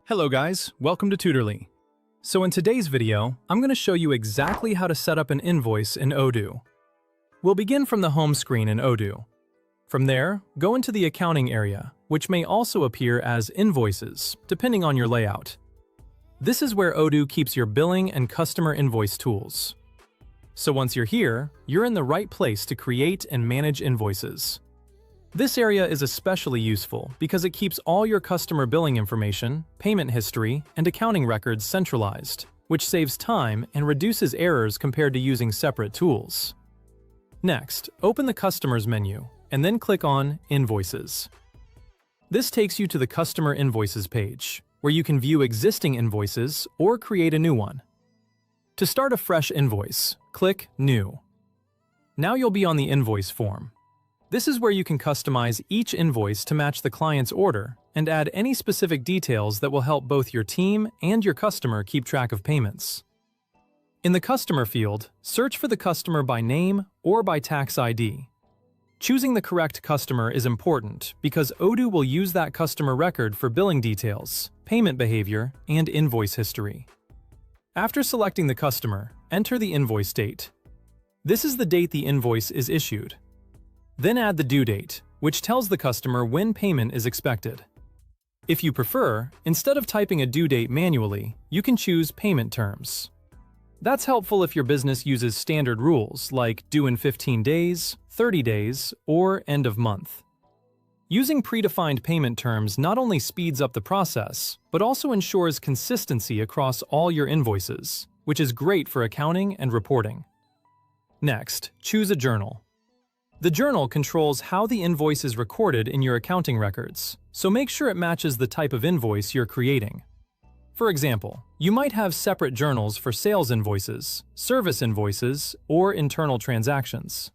Hello guys, welcome to Tutorly. So in today's video, I'm going to show you exactly how to set up an invoice in Odoo. We'll begin from the home screen in Odoo. From there, go into the accounting area, which may also appear as invoices, depending on your layout. This is where Odoo keeps your billing and customer invoice tools. So once you're here, you're in the right place to create and manage invoices. This area is especially useful because it keeps all your customer billing information, payment history, and accounting records centralized, which saves time and reduces errors compared to using separate tools. Next, open the Customers menu, and then click on Invoices. This takes you to the Customer Invoices page, where you can view existing invoices or create a new one. To start a fresh invoice, click New. Now you'll be on the invoice form. This is where you can customize each invoice to match the client's order and add any specific details that will help both your team and your customer keep track of payments. In the Customer field, search for the customer by name or by tax ID. Choosing the correct customer is important because Odoo will use that customer record for billing details, payment behavior, and invoice history. After selecting the customer, enter the invoice date. This is the date the invoice is issued. Then add the due date, which tells the customer when payment is expected. If you prefer, instead of typing a due date manually, you can choose payment terms. That's helpful if your business uses standard rules like due in 15 days, 30 days, or end of month. Using predefined payment terms not only speeds up the process, but also ensures consistency across all your invoices, which is great for accounting and reporting. Next, choose a journal. The journal controls how the invoice is recorded in your accounting records, so make sure it matches the type of invoice you're creating. For example, you might have separate journals for sales invoices, service invoices, or internal transactions.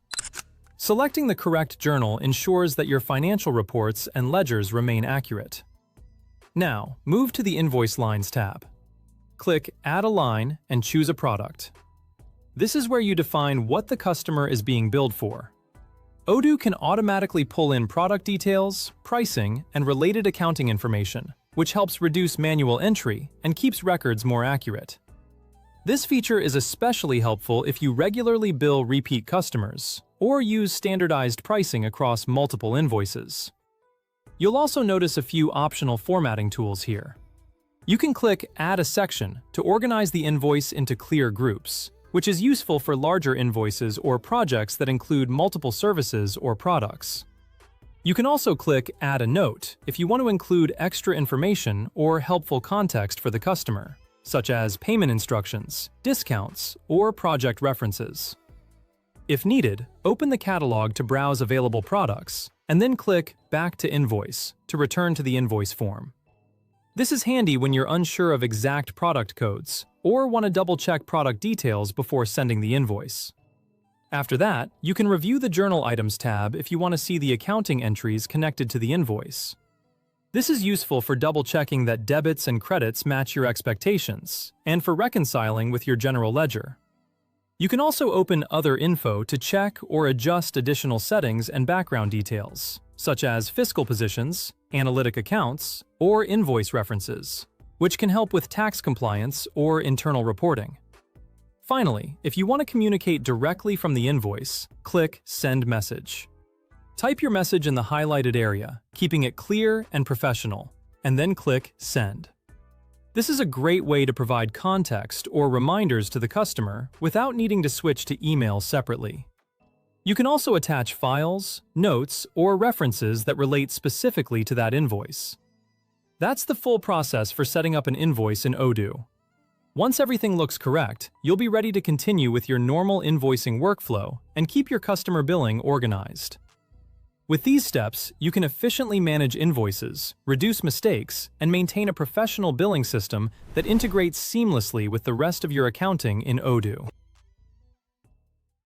Selecting the correct journal ensures that your financial reports and ledgers remain accurate. Now, move to the Invoice Lines tab. Click Add a Line and choose a product. This is where you define what the customer is being billed for. Odoo can automatically pull in product details, pricing, and related accounting information, which helps reduce manual entry and keeps records more accurate. This feature is especially helpful if you regularly bill repeat customers or use standardized pricing across multiple invoices. You'll also notice a few optional formatting tools here. You can click Add a section to organize the invoice into clear groups, which is useful for larger invoices or projects that include multiple services or products. You can also click Add a Note if you want to include extra information or helpful context for the customer, such as payment instructions, discounts, or project references. If needed, open the catalog to browse available products, and then click Back to Invoice to return to the invoice form. This is handy when you're unsure of exact product codes or want to double-check product details before sending the invoice. After that, you can review the Journal Items tab if you want to see the accounting entries connected to the invoice. This is useful for double-checking that debits and credits match your expectations and for reconciling with your general ledger. You can also open Other Info to check or adjust additional settings and background details, such as fiscal positions, analytic accounts, or invoice references, which can help with tax compliance or internal reporting. Finally, if you want to communicate directly from the invoice, click Send Message. Type your message in the highlighted area, keeping it clear and professional, and then click Send. This is a great way to provide context or reminders to the customer without needing to switch to email separately. You can also attach files, notes, or references that relate specifically to that invoice. That's the full process for setting up an invoice in Odoo. Once everything looks correct, you'll be ready to continue with your normal invoicing workflow and keep your customer billing organized. With these steps, you can efficiently manage invoices, reduce mistakes, and maintain a professional billing system that integrates seamlessly with the rest of your accounting in Odoo.